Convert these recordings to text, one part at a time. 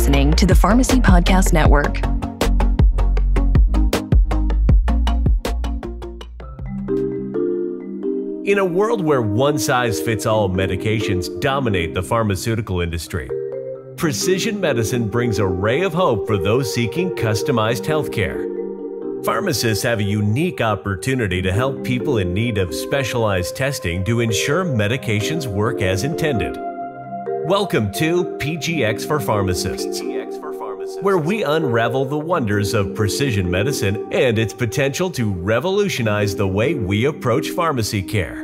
listening to the Pharmacy Podcast Network. In a world where one-size-fits-all medications dominate the pharmaceutical industry, precision medicine brings a ray of hope for those seeking customized healthcare. Pharmacists have a unique opportunity to help people in need of specialized testing to ensure medications work as intended. Welcome to PGX for Pharmacists, where we unravel the wonders of precision medicine and its potential to revolutionize the way we approach pharmacy care.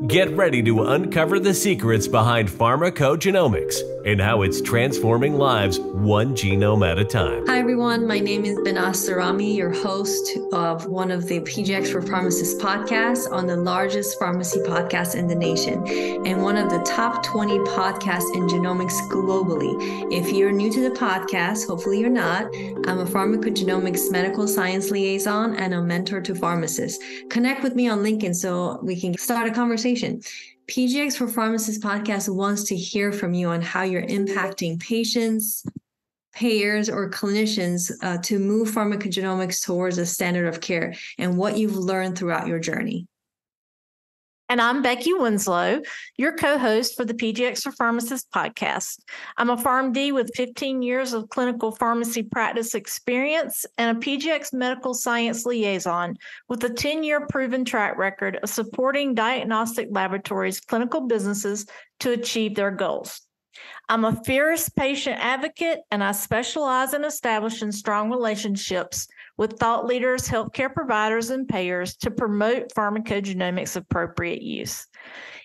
Get ready to uncover the secrets behind pharmacogenomics and how it's transforming lives one genome at a time. Hi, everyone. My name is Avni Santani, your host of one of the PGX for Pharmacists podcasts on the largest pharmacy podcast in the nation and one of the top 20 podcasts in genomics globally. If you're new to the podcast, hopefully you're not, I'm a pharmacogenomics medical science liaison and a mentor to pharmacists. Connect with me on LinkedIn so we can start a conversation. PGX for Pharmacists podcast wants to hear from you on how you're impacting patients, payers, or clinicians to move pharmacogenomics towards a standard of care and what you've learned throughout your journey. And I'm Becky Winslow, your co-host for the PGX for Pharmacists podcast. I'm a PharmD with 15 years of clinical pharmacy practice experience and a PGX medical science liaison with a 10-year proven track record of supporting diagnostic laboratories' clinical businesses to achieve their goals. I'm a fierce patient advocate, and I specialize in establishing strong relationships with thought leaders, healthcare providers, and payers to promote pharmacogenomics appropriate use.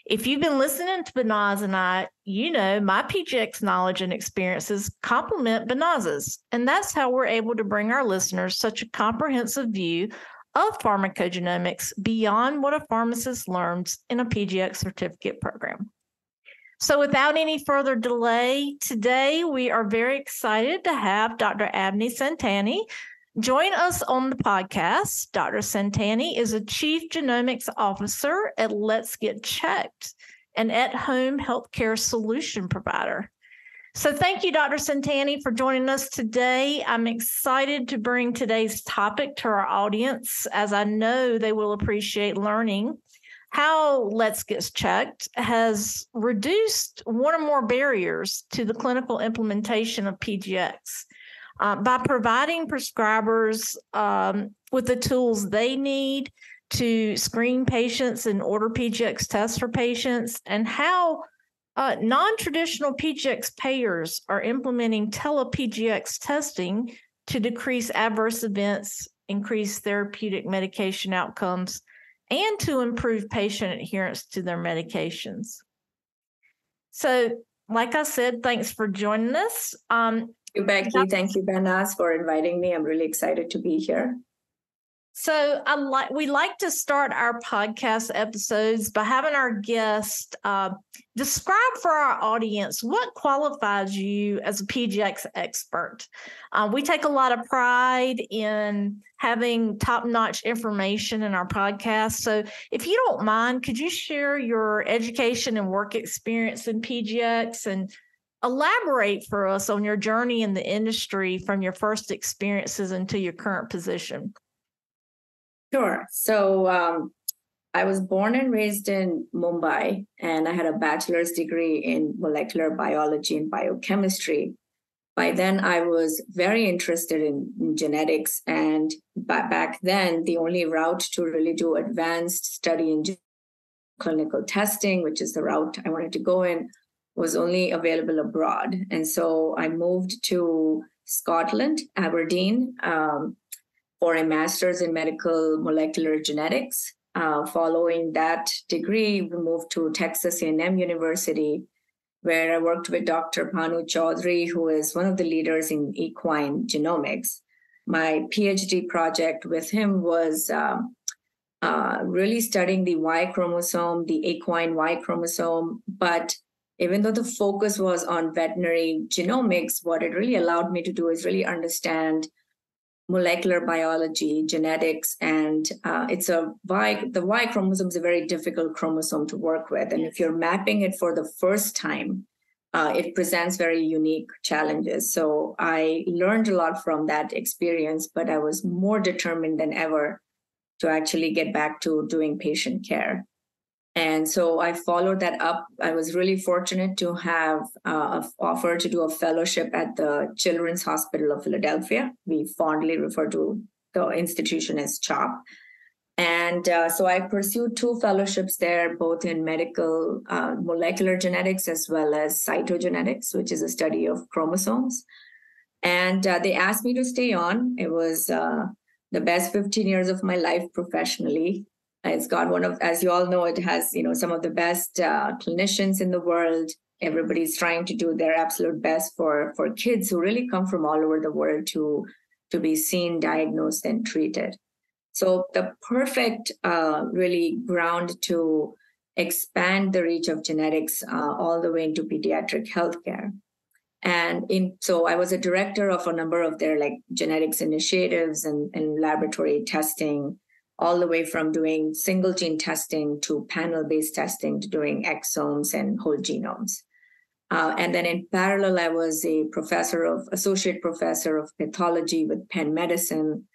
If you've been listening to Banaz and I, you know my PGX knowledge and experiences complement Banaz's, and that's how we're able to bring our listeners such a comprehensive view of pharmacogenomics beyond what a pharmacist learns in a PGX certificate program. So without any further delay, today we are very excited to have Dr. Avni Santani join us on the podcast. Dr. Santani is a Chief Genomics Officer at Let's Get Checked, an at-home healthcare solution provider. So thank you, Dr. Santani, for joining us today. I'm excited to bring today's topic to our audience, as I know they will appreciate learning how Let's Get Checked has reduced one or more barriers to the clinical implementation of PGX by providing prescribers with the tools they need to screen patients and order PGX tests for patients, and how non-traditional PGX payers are implementing tele-PGX testing to decrease adverse events, increase therapeutic medication outcomes, and to improve patient adherence to their medications. So, like I said, thanks for joining us. Thank you, Becky. Thank you, Banaz, for inviting me. I'm really excited to be here. So we like to start our podcast episodes by having our guest describe for our audience what qualifies you as a PGX expert. We take a lot of pride in having top-notch information in our podcast. So if you don't mind, could you share your education and work experience in PGX and elaborate for us on your journey in the industry from your first experiences into your current position? Sure. So I was born and raised in Mumbai, and I had a bachelor's degree in molecular biology and biochemistry. By then, I was very interested in genetics. And back then, the only route to really do advanced study in clinical testing, which is the route I wanted to go in, was only available abroad. And so I moved to Scotland, Aberdeen, for a master's in medical molecular genetics. Following that degree, we moved to Texas A&M University, where I worked with Dr. Bhanu Chaudhary, who is one of the leaders in equine genomics. My PhD project with him was really studying the Y chromosome, the equine Y chromosome. But even though the focus was on veterinary genomics, what it really allowed me to do is really understand molecular biology, genetics, and the Y chromosome is a very difficult chromosome to work with. And if you're mapping it for the first time, it presents very unique challenges. So I learned a lot from that experience, but I was more determined than ever to actually get back to doing patient care. And so I followed that up. I was really fortunate to have an offer to do a fellowship at the Children's Hospital of Philadelphia. We fondly refer to the institution as CHOP. And so I pursued 2 fellowships there, both in medical molecular genetics as well as cytogenetics, which is a study of chromosomes. And they asked me to stay on. It was the best 15 years of my life professionally. It's got one of, as you all know, it has, some of the best clinicians in the world. Everybody's trying to do their absolute best for kids who really come from all over the world to be seen, diagnosed, and treated. So the perfect really ground to expand the reach of genetics all the way into pediatric healthcare. And so I was a director of a number of their genetics initiatives and laboratory testing, all the way from doing single gene testing to panel-based testing to doing exomes and whole genomes. And then in parallel, I was a associate professor of pathology with Penn Medicine,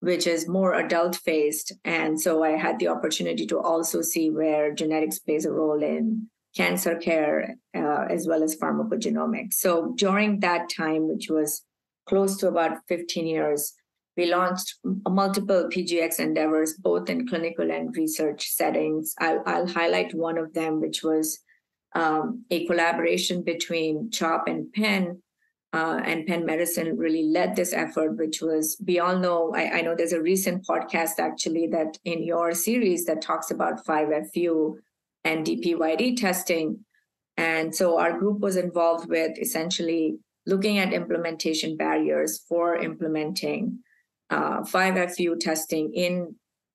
which is more adult-faced. And so I had the opportunity to also see where genetics plays a role in cancer care, as well as pharmacogenomics. So during that time, which was close to about 15 years, we launched multiple PGX endeavors, both in clinical and research settings. I'll highlight one of them, which was a collaboration between CHOP and Penn Medicine really led this effort, which was, we all know, I know there's a recent podcast actually that in your series that talks about 5FU and DPYD testing. And so our group was involved with essentially looking at implementation barriers for implementing 5FU testing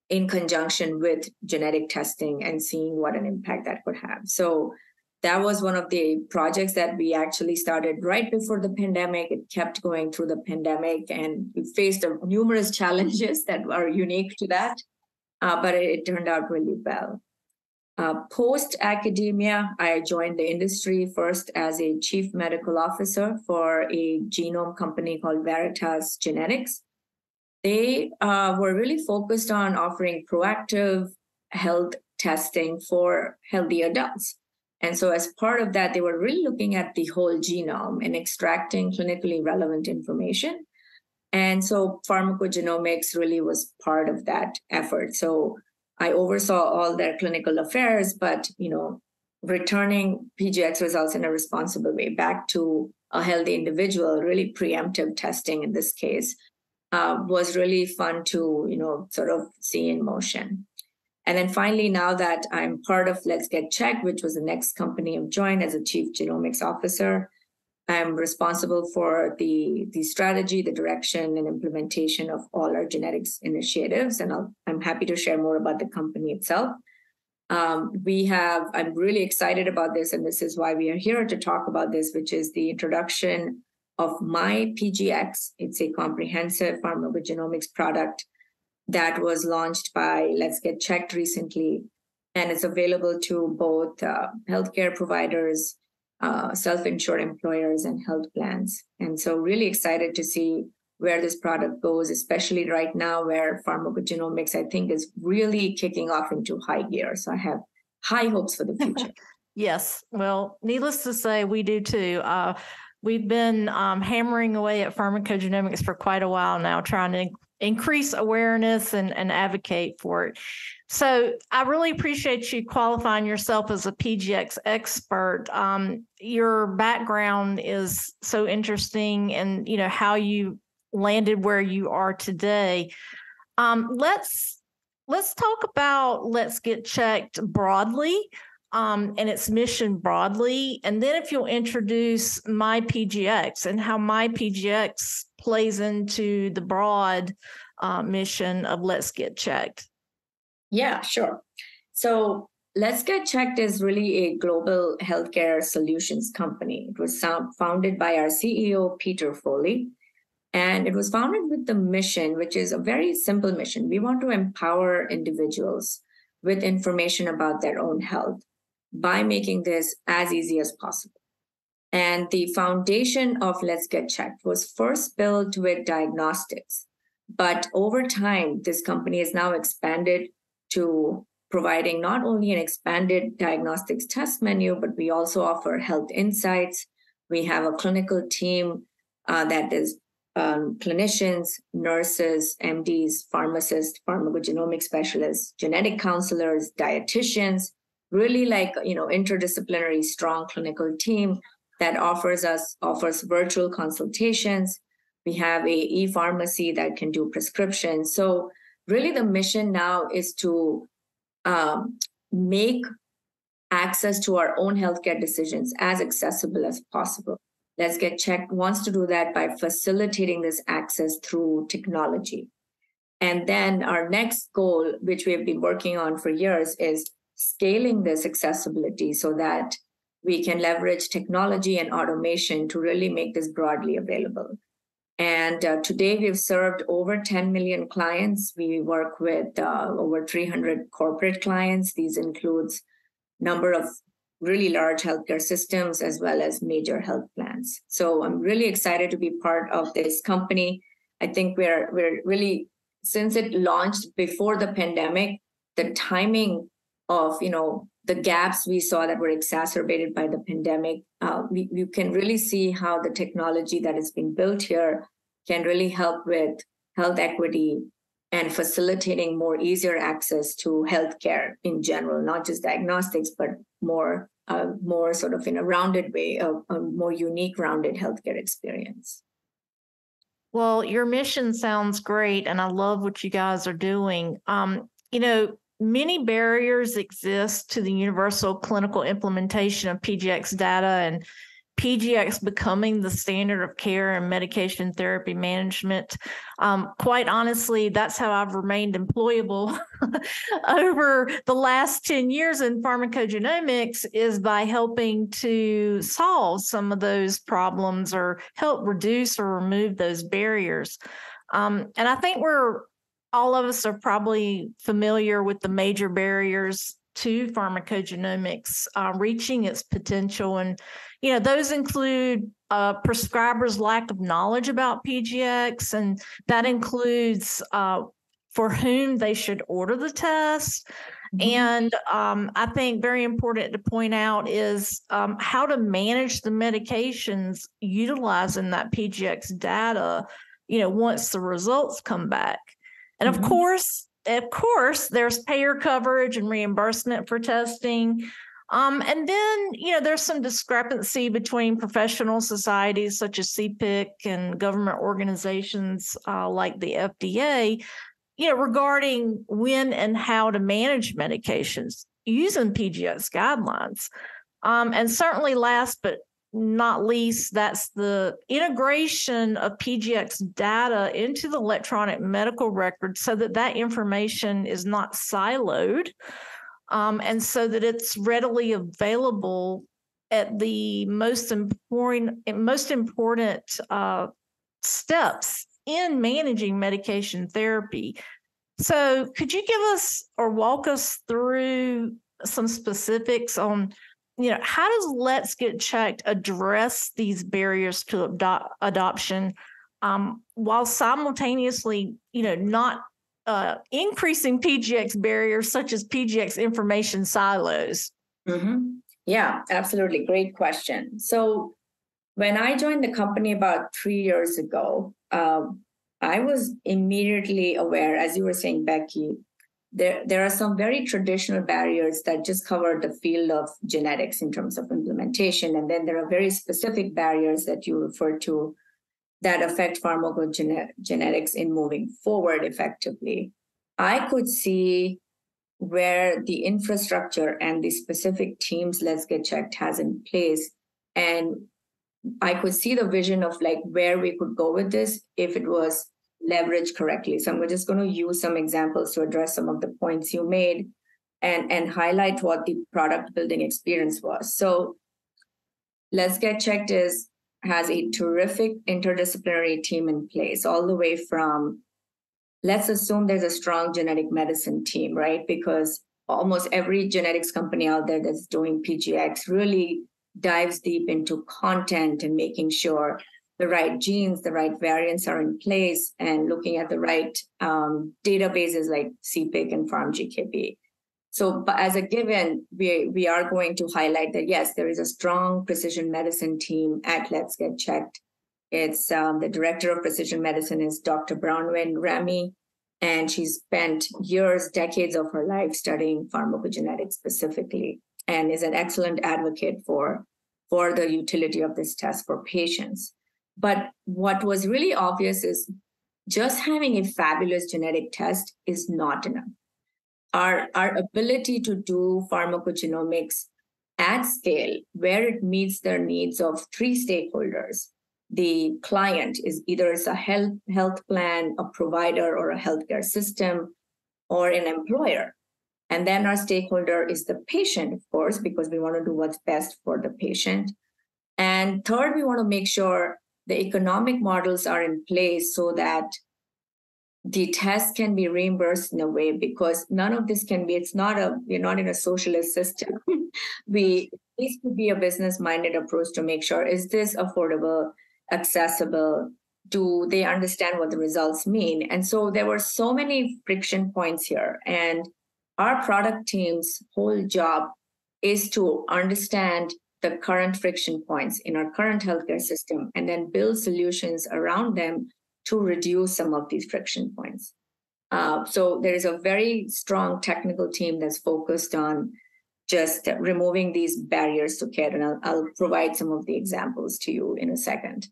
in conjunction with genetic testing and seeing what an impact that could have. So that was one of the projects that we actually started right before the pandemic. It kept going through the pandemic, and we faced numerous challenges that are unique to that, but it turned out really well. Post-academia, I joined the industry first as a chief medical officer for a genome company called Veritas Genetics. They were really focused on offering proactive health testing for healthy adults. And so as part of that, they were really looking at the whole genome and extracting clinically relevant information. And so pharmacogenomics really was part of that effort. So I oversaw all their clinical affairs, but, returning PGX results in a responsible way back to a healthy individual, really preemptive testing in this case, was really fun to, sort of see in motion. And then finally, now that I'm part of Let's Get Checked, which was the next company I've joined as a chief genomics officer, I'm responsible for the strategy, the direction, and implementation of all our genetics initiatives. And I'm happy to share more about the company itself. I'm really excited about this, and this is why we are here to talk about this, which is the introduction of My PGX. It's a comprehensive pharmacogenomics product that was launched by Let's Get Checked recently, and it's available to both healthcare providers, self-insured employers, and health plans. And so really excited to see where this product goes, especially right now where pharmacogenomics, I think, is really kicking off into high gear. So I have high hopes for the future. Yes. Well, needless to say, we do too. We've been hammering away at pharmacogenomics for quite a while now, trying to increase awareness and advocate for it. So I really appreciate you qualifying yourself as a PGX expert. Your background is so interesting, and how you landed where you are today. Let's talk about Let's Get Checked broadly. And its mission broadly. And then if you'll introduce My PGX and how My PGX plays into the broad mission of Let's Get Checked. Yeah, sure. So Let's Get Checked is really a global healthcare solutions company. It was founded by our CEO, Peter Foley. And it was founded with the mission, which is a very simple mission. We want to empower individuals with information about their own health by making this as easy as possible. And the foundation of Let's Get Checked was first built with diagnostics. But over time, this company has now expanded to providing not only an expanded diagnostics test menu, but we also offer health insights. We have a clinical team that is clinicians, nurses, MDs, pharmacists, pharmacogenomics specialists, genetic counselors, dietitians, really like, interdisciplinary, strong clinical team that offers virtual consultations. We have a e-pharmacy that can do prescriptions. So really the mission now is to make access to our own healthcare decisions as accessible as possible. Let's Get Checked wants to do that by facilitating this access through technology. And then our next goal, which we have been working on for years, is scaling this accessibility so that we can leverage technology and automation to really make this broadly available. And today we've served over 10 million clients. We work with over 300 corporate clients. These includes number of really large healthcare systems as well as major health plans. So I'm really excited to be part of this company. I think we're really, since it launched before the pandemic, the timing of, the gaps we saw that were exacerbated by the pandemic, you can really see how the technology that is being built here can really help with health equity and facilitating more easier access to healthcare in general, not just diagnostics, but more sort of in a rounded way, a more unique, rounded healthcare experience. Well, your mission sounds great, and I love what you guys are doing. Many barriers exist to the universal clinical implementation of PGX data and PGX becoming the standard of care in medication therapy management. Quite honestly, that's how I've remained employable over the last 10 years in pharmacogenomics, is by helping to solve some of those problems or help reduce or remove those barriers. And I think all of us are probably familiar with the major barriers to pharmacogenomics reaching its potential. And, those include prescribers' lack of knowledge about PGX, and that includes for whom they should order the test. Mm-hmm. And I think very important to point out is how to manage the medications utilizing that PGX data, once the results come back. And of course, there's payer coverage and reimbursement for testing. And then, there's some discrepancy between professional societies such as CPIC and government organizations like the FDA, regarding when and how to manage medications using PGX guidelines. And certainly last but not least, that's the integration of PGX data into the electronic medical record so that information is not siloed, and so that it's readily available at the most important steps in managing medication therapy. So could you give us or walk us through some specifics on how does Let's Get Checked address these barriers to adoption while simultaneously, not increasing PGX barriers such as PGX information silos? Mm-hmm. Yeah, absolutely. Great question. So when I joined the company about 3 years ago, I was immediately aware, as you were saying, Becky, there are some very traditional barriers that just cover the field of genetics in terms of implementation. And then there are very specific barriers that you refer to that affect pharmacogenetics in moving forward effectively. I could see where the infrastructure and the specific teams Let's Get Checked has in place. And I could see the vision of like where we could go with this if it was leveraged correctly. So I'm just going to use some examples to address some of the points you made and highlight what the product building experience was. So Let's Get Checked has a terrific interdisciplinary team in place, all the way from, let's assume there's a strong genetic medicine team, right? Because almost every genetics company out there that's doing PGX really dives deep into content and making sure the right genes, the right variants are in place, and looking at the right databases like CPIC and PharmGKB. So as a given, we are going to highlight that, yes, there is a strong precision medicine team at Let's Get Checked. It's the director of precision medicine is Dr. Brownwyn Remy, and she's spent years, decades of her life studying pharmacogenetics specifically, and is an excellent advocate for the utility of this test for patients. But what was really obvious is just having a fabulous genetic test is not enough. Our ability to do pharmacogenomics at scale, where it meets their needs of three stakeholders. The client is either a health plan, a provider, or a healthcare system, or an employer. And then our stakeholder is the patient, of course, because we want to do what's best for the patient. And third, we want to make sure the economic models are in place so that the test can be reimbursed in a way, because none of this can be, we're not in a socialist system. It needs to be a business-minded approach to make sure, is this affordable, accessible? Do they understand what the results mean? And so there were so many friction points here. And our product team's whole job is to understand the current friction points in our current healthcare system and then build solutions around them to reduce some of these friction points. So there is a very strong technical team that's focused on just removing these barriers to care. And I'll provide some of the examples to you in a second.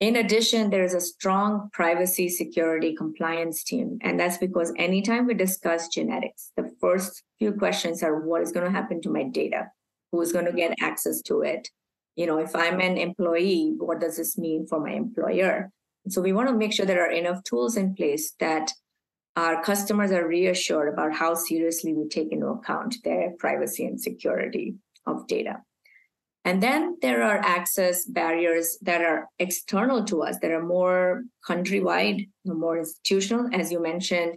In addition, there is a strong privacy, security, compliance team. And that's because anytime we discuss genetics, the first few questions are, what is going to happen to my data? Who's going to get access to it? If I'm an employee, what does this mean for my employer? So we want to make sure there are enough tools in place that our customers are reassured about how seriously we take into account their privacy and security of data. And then there are access barriers that are external to us, that are more countrywide, more institutional, as you mentioned,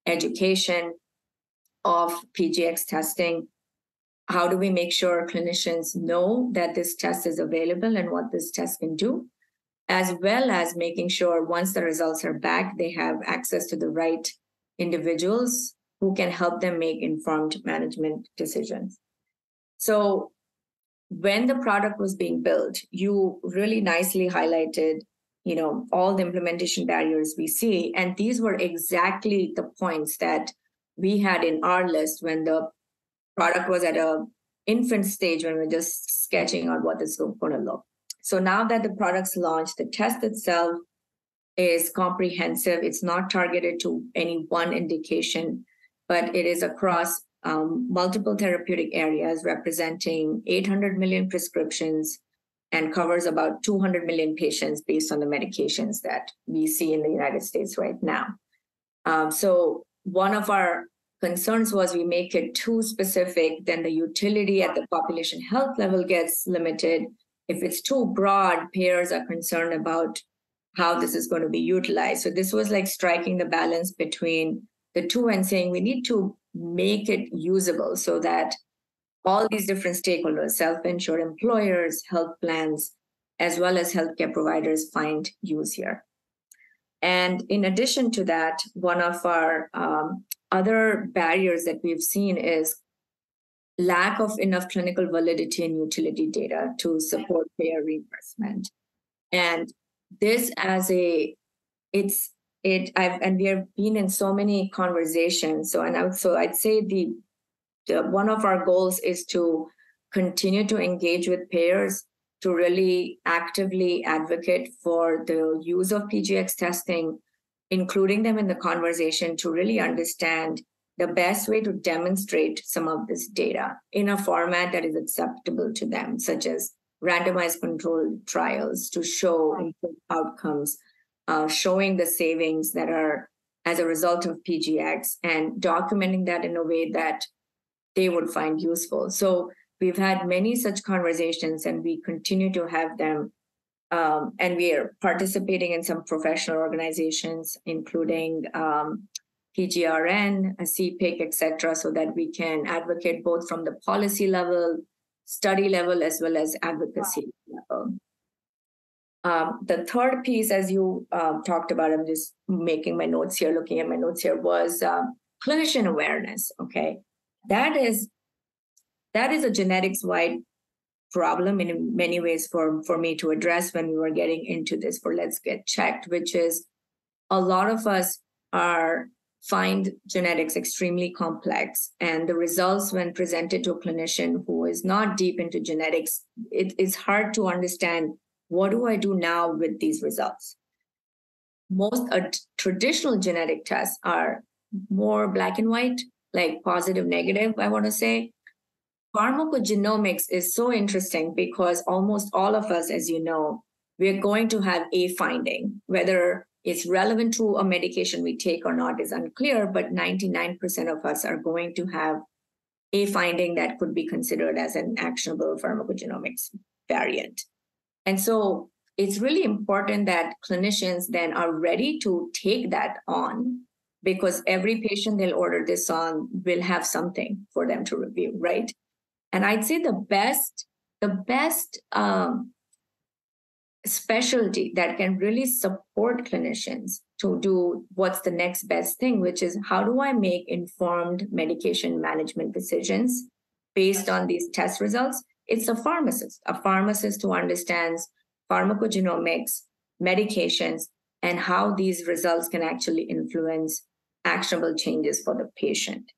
education of PGX testing. How do we make sure clinicians know that this test is available and what this test can do? As well as making sure once the results are back, they have access to the right individuals who can help them make informed management decisions. So when the product was being built, you really nicely highlighted, all the implementation barriers we see. And these were exactly the points that we had in our list when the product was at an infant stage, when we were just sketching out what this was going to look. So now that the product's launched, the test itself is comprehensive. It's not targeted to any one indication, but it is across multiple therapeutic areas representing 800 million prescriptions and covers about 200 million patients based on the medications that we see in the United States right now. So one of our concerns was we make it too specific, then the utility at the population health level gets limited. If it's too broad, payers are concerned about how this is going to be utilized. So this was like striking the balance between the two and saying we need to make it usable so that all these different stakeholders, self-insured employers, health plans, as well as healthcare providers find use here. And in addition to that, one of our other barriers that we've seen is lack of enough clinical validity and utility data to support payer reimbursement. And this and we have been in so many conversations. I'd say the one of our goals is to continue to engage with payers to really actively advocate for the use of PGX testing, including them in the conversation to really understand the best way to demonstrate some of this data in a format that is acceptable to them, such as randomized controlled trials to show improved outcomes, showing the savings that are as a result of PGX and documenting that in a way that they would find useful. So we've had many such conversations and we continue to have them. And we are participating in some professional organizations, including PGRN, CPIC, et cetera, so that we can advocate both from the policy level, study level as well as advocacy level. The third piece, as you talked about, I'm just making my notes here, looking at my notes here, was clinician awareness. Okay, that is a genetics-wide problem in many ways for me to address when we were getting into this for Let's Get Checked, which is a lot of us find genetics extremely complex, and the results when presented to a clinician who is not deep into genetics, it's hard to understand, what do I do now with these results? Most traditional genetic tests are more black and white, like positive, negative, I want to say. Pharmacogenomics is so interesting because almost all of us, as you know, we're going to have a finding. Whether it's relevant to a medication we take or not is unclear, but 99% of us are going to have a finding that could be considered as an actionable pharmacogenomics variant. And so it's really important that clinicians then are ready to take that on, because every patient they'll order this on will have something for them to review, right? And I'd say the best specialty that can really support clinicians to do what's the next best thing, which is, how do I make informed medication management decisions based on these test results? It's a pharmacist who understands pharmacogenomics, medications, and how these results can actually influence actionable changes for the patient.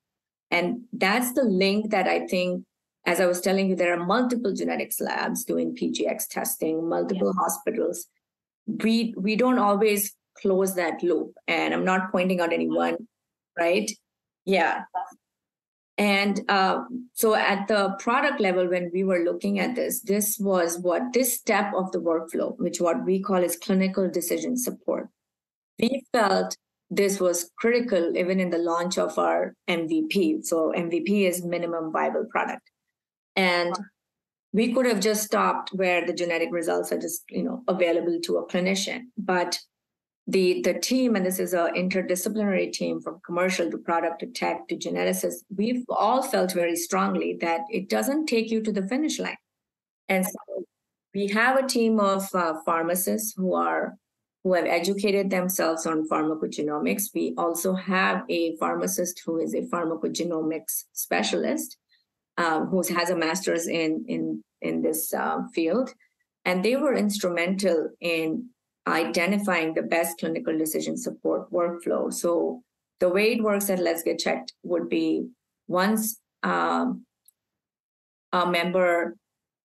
And that's the link that I think, as I was telling you, there are multiple genetics labs doing PGX testing, multiple hospitals. We don't always close that loop. And I'm not pointing out anyone, right? Yeah. And so at the product level, when we were looking at this was this step of the workflow, which what we call is clinical decision support. We felt this was critical even in the launch of our MVP. So MVP is minimum viable product. And we could have just stopped where the genetic results are just, available to a clinician. But the team, and this is an interdisciplinary team from commercial to product to tech to geneticists, we've all felt very strongly that it doesn't take you to the finish line. And so we have a team of pharmacists who have educated themselves on pharmacogenomics. We also have a pharmacist who is a pharmacogenomics specialist, who has a master's in this field. And they were instrumental in identifying the best clinical decision support workflow. So the way it works at Let's Get Checked would be, once a member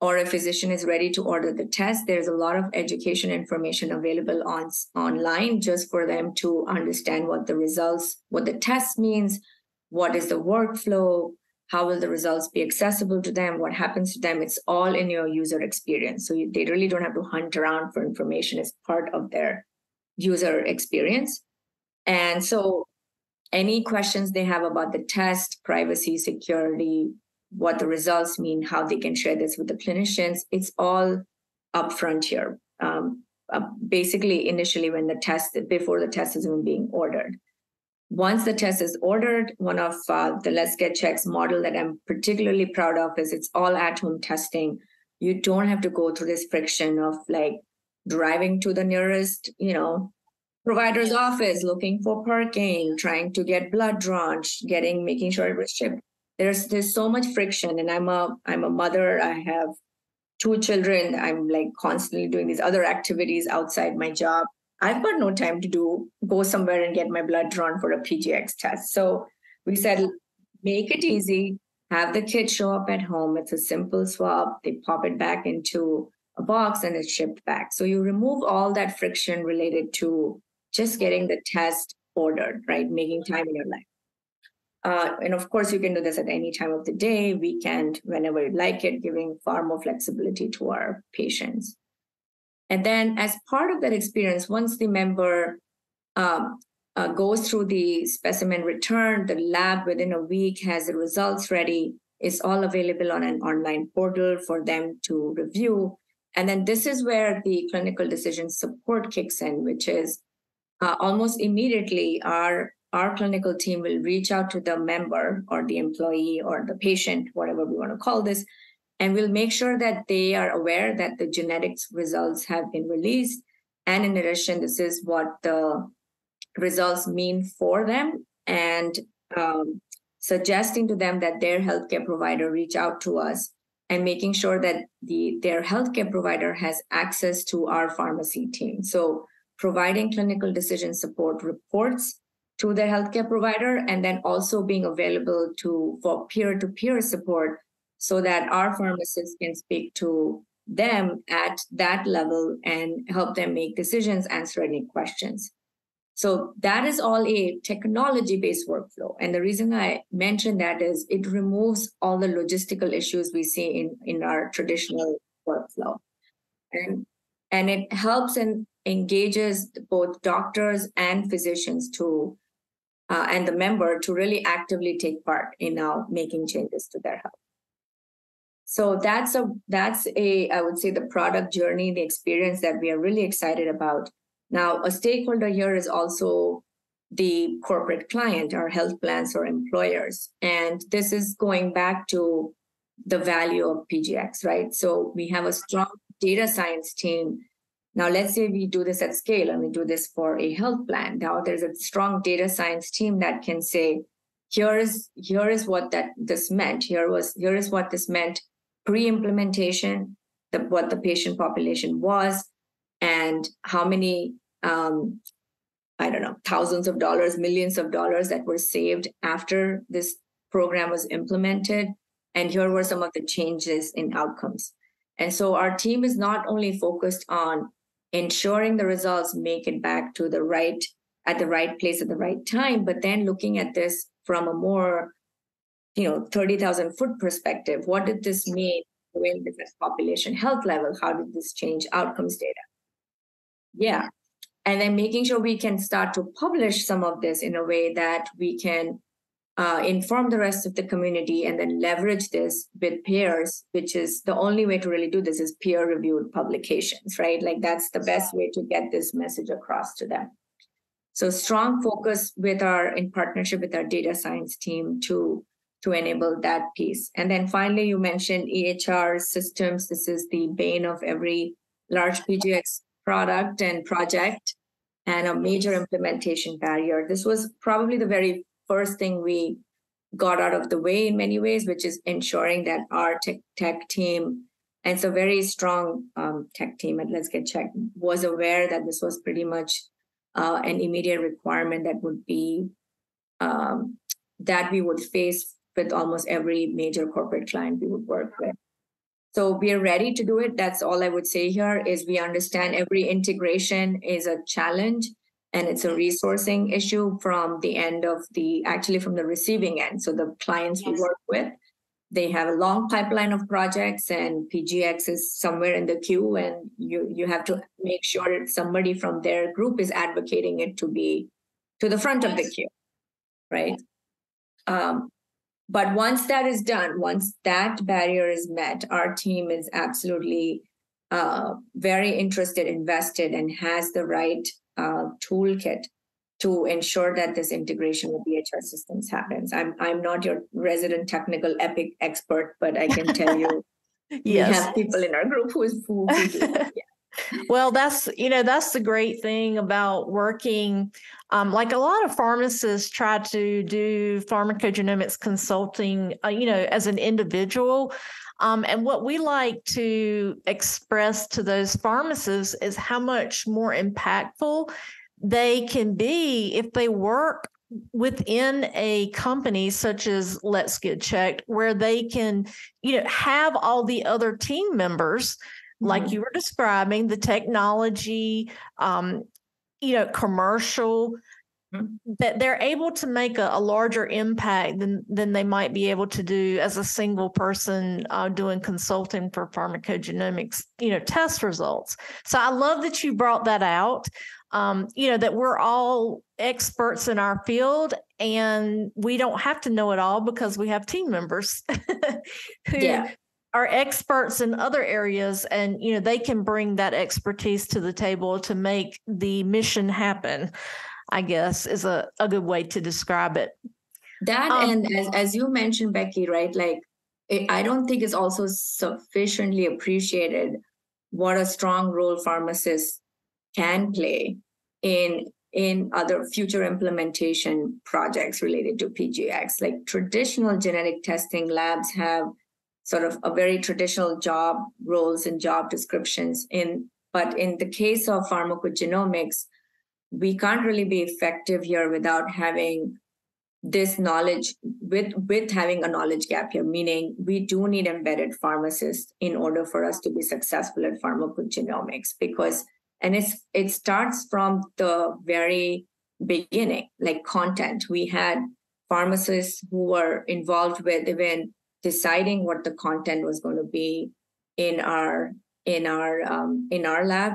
or a physician is ready to order the test, there's a lot of education information available online just for them to understand what the test means, what is the workflow, how will the results be accessible to them, what happens to them. It's all in your user experience. So they really don't have to hunt around for information. It's part of their user experience. And so any questions they have about the test, privacy, security, what the results mean, how they can share this with the clinicians, it's all upfront here. Basically, initially before the test is even being ordered. Once the test is ordered, one of the Let's Get Checked model that I'm particularly proud of is it's all at-home testing. You don't have to go through this friction of driving to the nearest, provider's office, looking for parking, trying to get blood drawn, making sure it was shipped. There's so much friction, and I'm a mother. I have 2 children. I'm constantly doing these other activities outside my job. I've got no time to go somewhere and get my blood drawn for a PGX test. So we said, make it easy, have the kid show up at home. It's a simple swab. They pop it back into a box and it's shipped back. So you remove all that friction related to just getting the test ordered, right? Making time in your life. And of course, you can do this at any time of the day, weekend, whenever you like it, giving far more flexibility to our patients. And then as part of that experience, once the member goes through the specimen return, the lab within a week has the results ready. It's all available on an online portal for them to review. And then this is where the clinical decision support kicks in, which is almost immediately our clinical team will reach out to the member or the employee or the patient, whatever we want to call this, And we'll make sure that they are aware that the genetics results have been released. And in addition, this is what the results mean for them, and suggesting to them that their healthcare provider reach out to us, and making sure that their healthcare provider has access to our pharmacy team. So providing clinical decision support reports to their healthcare provider, and then also being available for peer-to-peer support so that our pharmacists can speak to them at that level and help them make decisions, answer any questions. So that is all a technology-based workflow. And the reason I mention that is it removes all the logistical issues we see in our traditional workflow. And it helps and engages both doctors and physicians to and the member to really actively take part in now making changes to their health. So that's I would say, the product journey, the experience that we are really excited about. Now, a stakeholder here is also the corporate client, our health plans or employers. And this is going back to the value of PGX, right? So we have a strong data science team. Now, let's say we do this at scale and we do this for a health plan. Now, there's a strong data science team that can say, here is what this meant. Here is what this meant pre-implementation, what the patient population was, and how many, thousands of dollars, millions of dollars that were saved after this program was implemented. And here were some of the changes in outcomes. And so our team is not only focused on ensuring the results make it back to the right place at the right time, but then looking at this from a more 30,000 foot perspective. What did this mean in the population health level? How did this change outcomes data? Yeah. And then making sure we can start to publish some of this in a way that we can inform the rest of the community, and then leverage this with peers, which is the only way to really do this is peer-reviewed publications, right? Like that's the best way to get this message across to them. So strong focus in partnership with our data science team to enable that piece. And then finally, you mentioned EHR systems. This is the bane of every large PGX product and project, and a major implementation barrier. This was probably the very first thing we got out of the way in many ways, which is ensuring that our tech team, and it's a very strong tech team at Let's Get Checked, was aware that this was pretty much an immediate requirement that would be that we would face with almost every major corporate client we would work with. So we are ready to do it. That's all I would say here is we understand every integration is a challenge, and it's a resourcing issue from the receiving end. So the clients we work with, they have a long pipeline of projects, and PGX is somewhere in the queue, and you have to make sure that somebody from their group is advocating it to be to the front of the queue, right? But once that is done, once that barrier is met, our team is absolutely very interested, invested, and has the right toolkit to ensure that this integration with EHR systems happens. I'm not your resident technical epic expert, but I can tell you, yes, we have people in our group who do that. Yeah. Well, that's the great thing about working. Like a lot of pharmacists try to do pharmacogenomics consulting, as an individual. And what we like to express to those pharmacists is how much more impactful they can be if they work within a company such as Let's Get Checked, where they can, have all the other team members, like you were describing, the technology, commercial, that they're able to make a larger impact than they might be able to do as a single person doing consulting for pharmacogenomics, test results. So I love that you brought that out, that we're all experts in our field, and we don't have to know it all because we have team members who are experts in other areas, and they can bring that expertise to the table to make the mission happen, I guess, is a good way to describe it. That, and as you mentioned, Becky, right, like I don't think it's also sufficiently appreciated what a strong role pharmacists can play in other future implementation projects related to PGX. Like traditional genetic testing labs have sort of a very traditional job roles and job descriptions but in the case of pharmacogenomics, we can't really be effective here without having this knowledge with having a knowledge gap here, meaning we do need embedded pharmacists in order for us to be successful at pharmacogenomics, because it starts from the very beginning, like content. We had pharmacists who were involved with even deciding what the content was going to be in our lab,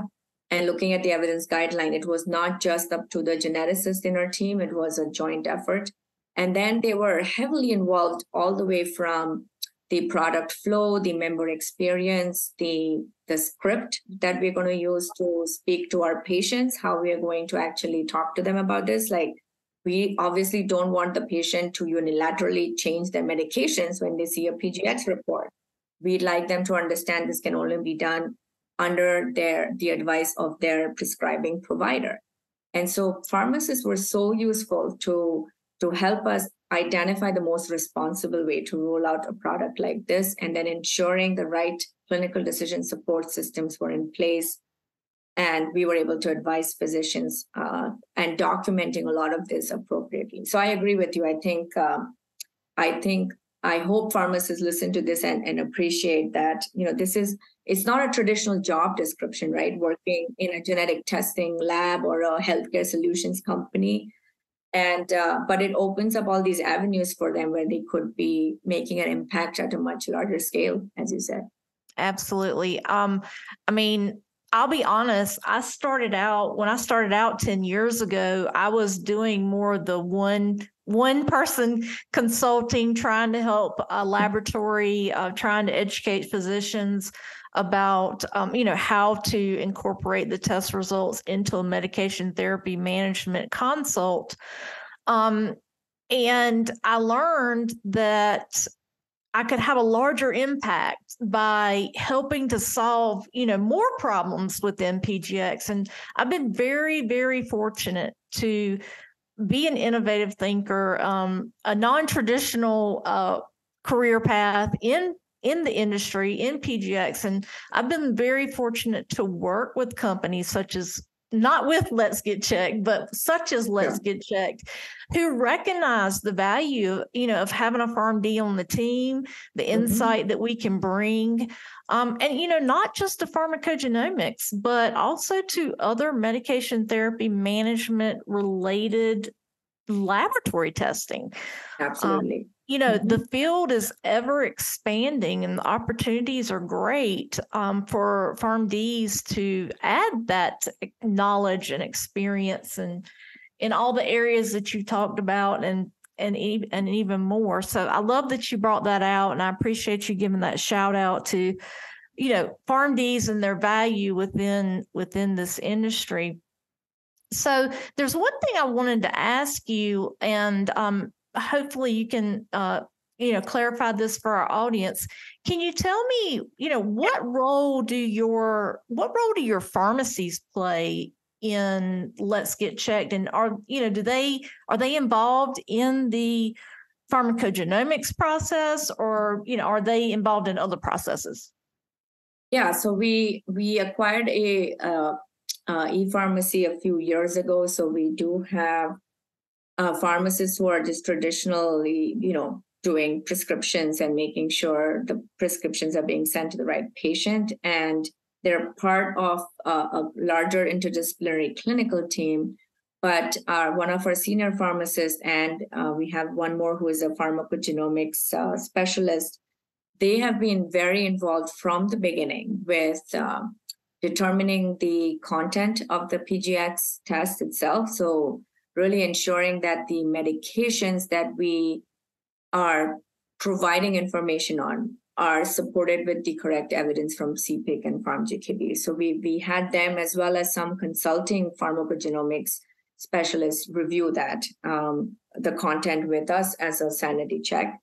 and looking at the evidence guideline. It was not just up to the geneticist in our team, it was a joint effort. And then they were heavily involved all the way from the product flow, the member experience, the script that we're going to use to speak to our patients, how we are going to actually talk to them about this. Like, we obviously don't want the patient to unilaterally change their medications when they see a PGX report. We'd like them to understand this can only be done under the advice of their prescribing provider. And so pharmacists were so useful to help us identify the most responsible way to roll out a product like this, and then ensuring the right clinical decision support systems were in place. And we were able to advise physicians and documenting a lot of this appropriately. So I agree with you. I hope pharmacists listen to this and appreciate that, it's not a traditional job description, right? Working in a genetic testing lab or a healthcare solutions company. But it opens up all these avenues for them where they could be making an impact at a much larger scale, as you said. Absolutely. I'll be honest, when I started out 10 years ago, I was doing more of the one person consulting, trying to help a laboratory, trying to educate physicians about, how to incorporate the test results into a medication therapy management consult. And I learned that I could have a larger impact by helping to solve, more problems within PGX. And I've been very, very fortunate to be an innovative thinker, a non-traditional career path in the industry, in PGX. And I've been very fortunate to work with companies such as, not with Let's Get Checked, but such as Let's Get Checked, who recognize the value, of having a PharmD on the team, the insight that we can bring, and, not just to pharmacogenomics, but also to other medication therapy management related laboratory testing. Absolutely. The field is ever expanding and the opportunities are great for PharmDs to add that knowledge and experience and in all the areas that you talked about and even more. So I love that you brought that out, and I appreciate you giving that shout out to, PharmDs and their value within this industry. So there's one thing I wanted to ask you, and hopefully you can, clarify this for our audience. Can you tell me, what role do your pharmacies play in Let's Get Checked? And are they involved in the pharmacogenomics process, or, are they involved in other processes? Yeah, so we acquired a e-pharmacy a few years ago. So we do have pharmacists who are just traditionally, doing prescriptions and making sure the prescriptions are being sent to the right patient. And they're part of a larger interdisciplinary clinical team. But one of our senior pharmacists, and we have one more who is a pharmacogenomics specialist, they have been very involved from the beginning with determining the content of the PGX test itself. So really ensuring that the medications that we are providing information on are supported with the correct evidence from CPIC and PharmGKB. So we had them, as well as some consulting pharmacogenomics specialists, review that, the content with us as a sanity check.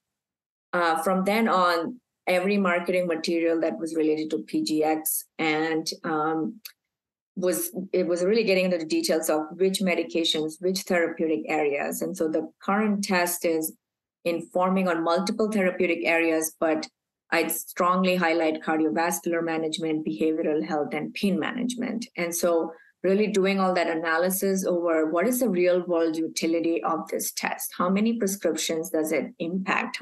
From then on, every marketing material that was related to PGX and was really getting into the details of which medications, which therapeutic areas. And so the current test is informing on multiple therapeutic areas, but I'd strongly highlight cardiovascular management, behavioral health, and pain management. And so really doing all that analysis over what is the real world utility of this test? How many prescriptions does it impact?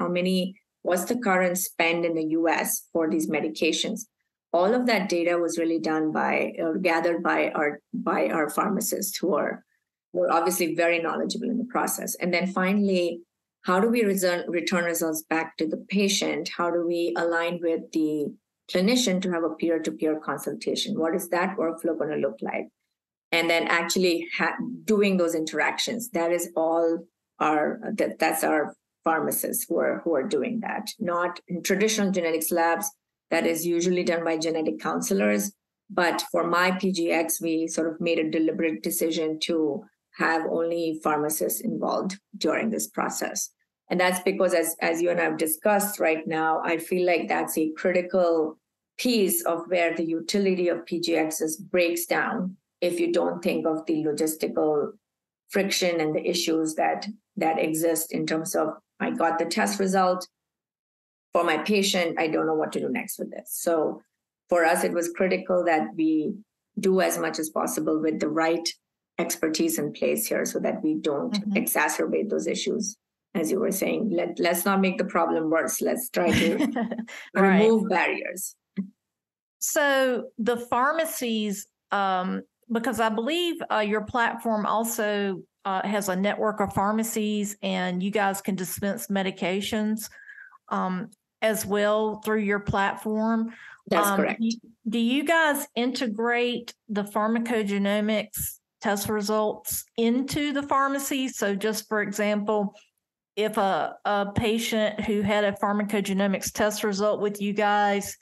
What's the current spend in the US for these medications? All of that data was really done gathered by our pharmacists who were obviously very knowledgeable in the process. And then finally, how do we return results back to the patient? How do we align with the clinician to have a peer-to-peer consultation? What is that workflow going to look like? And then actually doing those interactions. That is all that's our pharmacists who are doing that. Not in traditional genetics labs, that is usually done by genetic counselors. But for my PGX, we sort of made a deliberate decision to have only pharmacists involved during this process. And that's because, as you and I have discussed right now, I feel like that's a critical piece of where the utility of PGXs breaks down if you don't think of the logistical friction and the issues that exist in terms of, I got the test result for my patient, I don't know what to do next with this. So for us, it was critical that we do as much as possible with the right expertise in place here so that we don't exacerbate those issues. As you were saying, let's not make the problem worse. Let's try to remove barriers. So the pharmacies, because I believe your platform also has a network of pharmacies and you guys can dispense medications as well through your platform. That's correct. Do you guys integrate the pharmacogenomics test results into the pharmacy? So just for example, if a patient who had a pharmacogenomics test result with you guys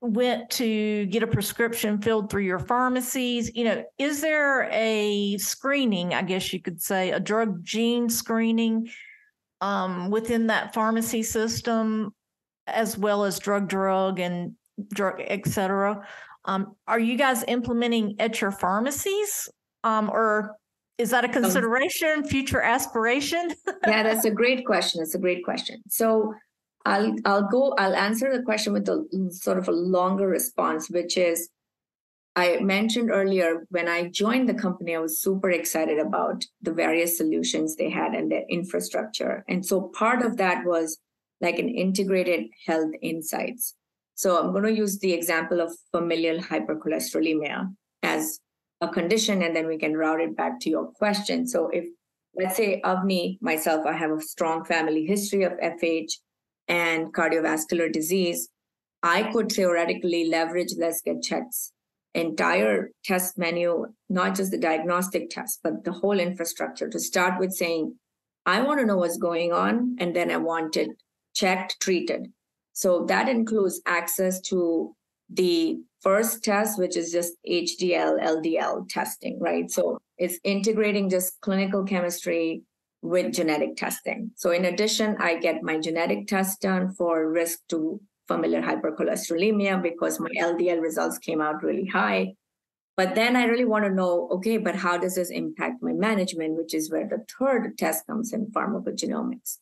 went to get a prescription filled through your pharmacies, is there a screening, I guess you could say, a drug gene screening within that pharmacy system, as well as drug and drug, et cetera? Are you guys implementing at your pharmacies, or is that a consideration, future aspiration? Yeah, that's a great question. So I'll answer the question with a sort of a longer response, which is, I mentioned earlier, when I joined the company, I was super excited about the various solutions they had and their infrastructure. And so part of that was like an integrated health insights. So I'm going to use the example of familial hypercholesterolemia as a condition, and then we can route it back to your question. So if, let's say, Avni, myself, I have a strong family history of FH and cardiovascular disease, I could theoretically leverage Let's Get Check's entire test menu, not just the diagnostic test, but the whole infrastructure, to start with saying, I want to know what's going on, and then I want it checked, treated. So that includes access to the first test, which is just HDL, LDL testing, right? So it's integrating just clinical chemistry with genetic testing. So in addition, I get my genetic test done for risk to familial hypercholesterolemia because my LDL results came out really high. But then I really want to know, okay, but how does this impact my management, which is where the third test comes in, pharmacogenomics.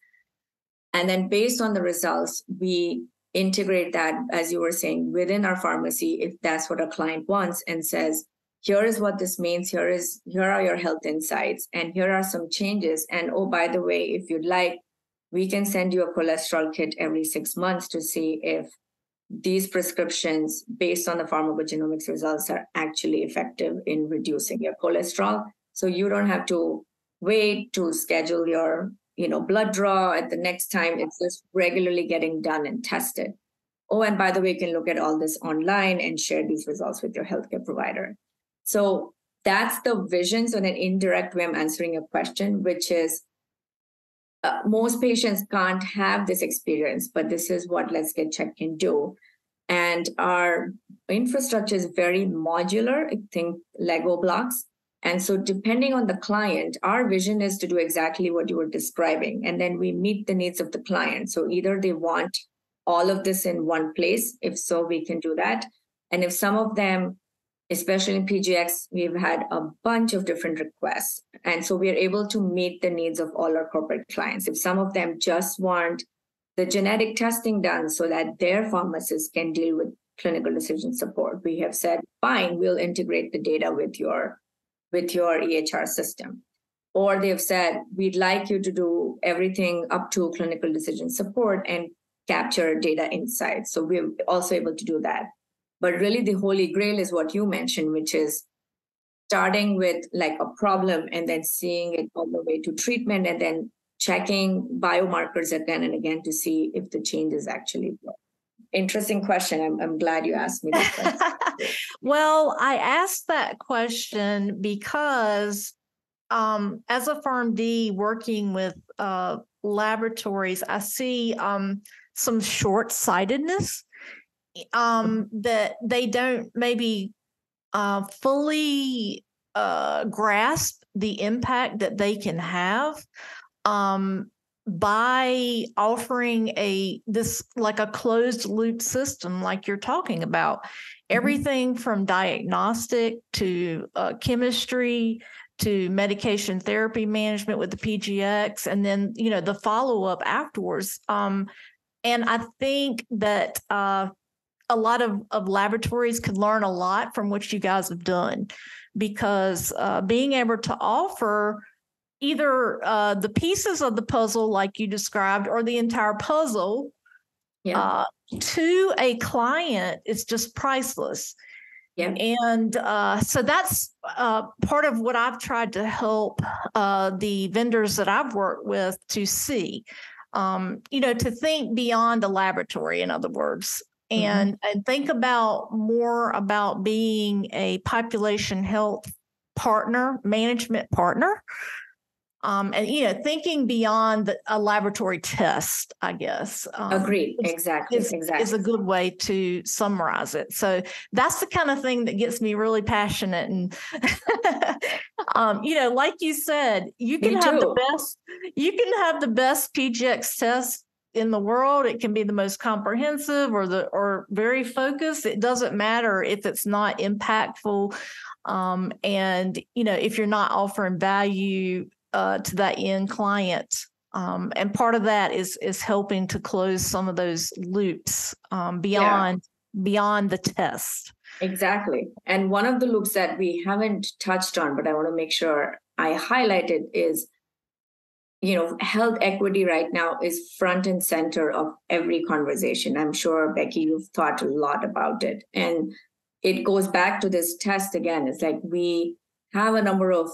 And then based on the results, we integrate that, as you were saying, within our pharmacy, if that's what a client wants, and says, here is what this means, here are your health insights, and here are some changes. And oh, by the way, if you'd like, we can send you a cholesterol kit every 6 months to see if these prescriptions, based on the pharmacogenomics results, are actually effective in reducing your cholesterol. So you don't have to wait to schedule your blood draw at the next time. It's just regularly getting done and tested. Oh, and by the way, you can look at all this online and share these results with your healthcare provider. So that's the vision. So in an indirect way, I'm answering a question, which is most patients can't have this experience, but this is what Let's Get Checked can do. And our infrastructure is very modular. I think Lego blocks. And so depending on the client, our vision is to do exactly what you were describing. And then we meet the needs of the client. So either they want all of this in one place. If so, we can do that. And if some of them, especially in PGX, we've had a bunch of different requests. And so we're able to meet the needs of all our corporate clients. If some of them just want the genetic testing done so that their pharmacists can deal with clinical decision support, we have said, fine, we'll integrate the data with your EHR system. Or they've said, we'd like you to do everything up to clinical decision support and capture data insights. So we're also able to do that. But really the holy grail is what you mentioned, which is starting with like a problem and then seeing it all the way to treatment and then checking biomarkers again and again to see if the change is actually working. Interesting question. I'm glad you asked me that question. Well, I asked that question because as a PharmD working with laboratories, I see some short-sightedness that they don't maybe fully grasp the impact that they can have by offering this like a closed loop system like you're talking about. Everything from diagnostic to chemistry to medication therapy management with the PGX, and then the follow-up afterwards. And I think that a lot of laboratories could learn a lot from what you guys have done, because being able to offer either the pieces of the puzzle like you described or the entire puzzle to a client is just priceless. Yeah. And so that's part of what I've tried to help the vendors that I've worked with to see, to think beyond the laboratory, in other words, and think more about being a population health partner, management partner. And thinking beyond a laboratory test, I guess. Agreed. Exactly. Is a good way to summarize it. So that's the kind of thing that gets me really passionate. And like you said, you can have the best PGX test in the world. It can be the most comprehensive or very focused. It doesn't matter if it's not impactful. And if you're not offering value to that end client. And part of that is helping to close some of those loops beyond the test. Exactly. And one of the loops that we haven't touched on, but I want to make sure I highlighted is, health equity right now is front and center of every conversation. I'm sure, Becky, you've thought a lot about it. And it goes back to this test again. It's like we have a number of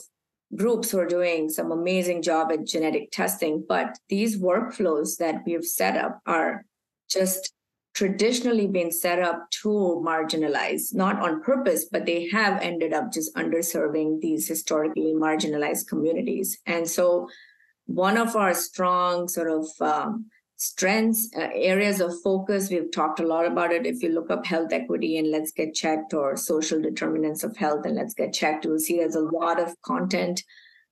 groups who are doing some amazing job at genetic testing, but these workflows that we have set up are just traditionally been set up to marginalize, not on purpose, but they have ended up just underserving these historically marginalized communities. And so one of our strong sort of strengths, areas of focus, we've talked a lot about it. If you look up health equity and Let's Get Checked or social determinants of health and Let's Get Checked, you'll see there's a lot of content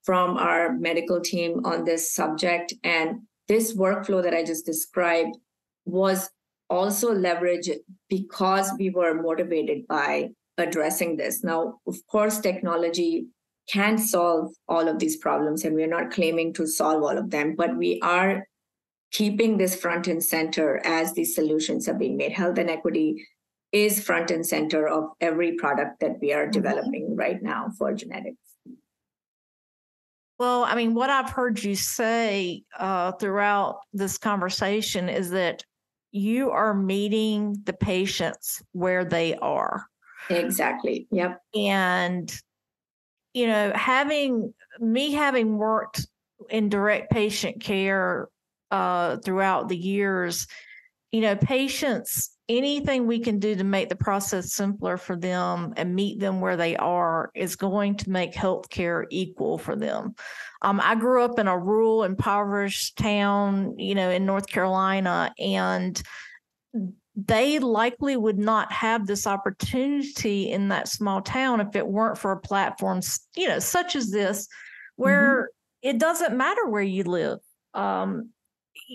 from our medical team on this subject. And this workflow that I just described was also leveraged because we were motivated by addressing this. Now, of course, technology can solve all of these problems, and we're not claiming to solve all of them, but we are keeping this front and center as these solutions are being made. Health and equity is front and center of every product that we are developing right now for genetics. Well, I mean, what I've heard you say throughout this conversation is that you are meeting the patients where they are. Exactly. Yep. And, having worked in direct patient care throughout the years, patients, anything we can do to make the process simpler for them and meet them where they are is going to make healthcare equal for them. I grew up in a rural, impoverished town, in North Carolina, and they likely would not have this opportunity in that small town if it weren't for platforms, such as this, where it doesn't matter where you live.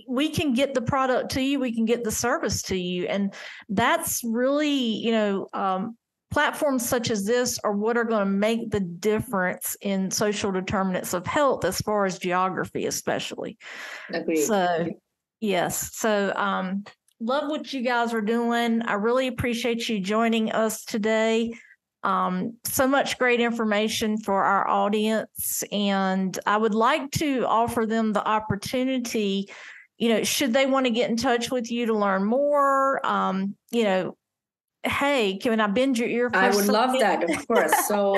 We can get the product to you, we can get the service to you. And that's really, platforms such as this are what are going to make the difference in social determinants of health as far as geography, especially. Agreed. So, yes. So, love what you guys are doing. I really appreciate you joining us today. So much great information for our audience. And I would like to offer them the opportunity, should they want to get in touch with you to learn more, hey, can I bend your ear? I would love that, of course. So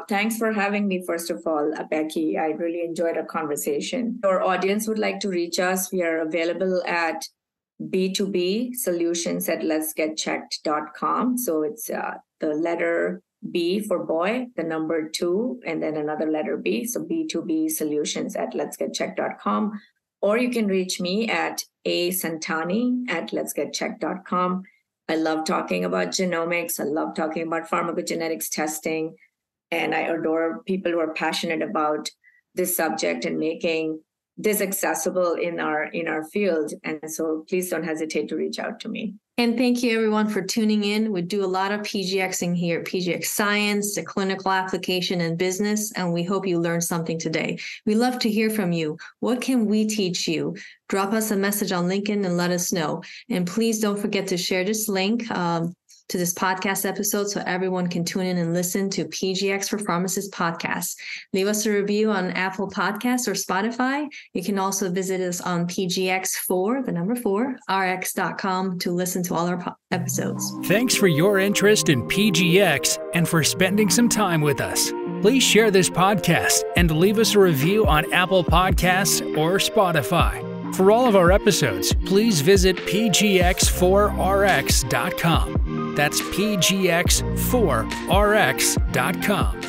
thanks for having me, first of all, Becky. I really enjoyed our conversation. Your audience would like to reach us. We are available at B2B solutions at letsgetchecked.com. So it's the letter B for boy, the number 2, and then another letter B. So B2B solutions at letsgetchecked.com. Or you can reach me at Santani at letsgetchecked.com. I love talking about genomics. I love talking about pharmacogenetics testing. And I adore people who are passionate about this subject and making this accessible in our field. And so please don't hesitate to reach out to me. And thank you everyone for tuning in. We do a lot of PGXing here, PGX science, the clinical application and business, and we hope you learned something today. We love to hear from you. What can we teach you? Drop us a message on LinkedIn and let us know. And please don't forget to share this link to this podcast episode so everyone can tune in and listen to PGX for Pharmacists podcast. Leave us a review on Apple Podcasts or Spotify. You can also visit us on PGX4, the number 4, rx.com to listen to all our episodes. Thanks for your interest in PGX and for spending some time with us. Please share this podcast and leave us a review on Apple Podcasts or Spotify. For all of our episodes, please visit pgx4rx.com. That's pgx4rx.com.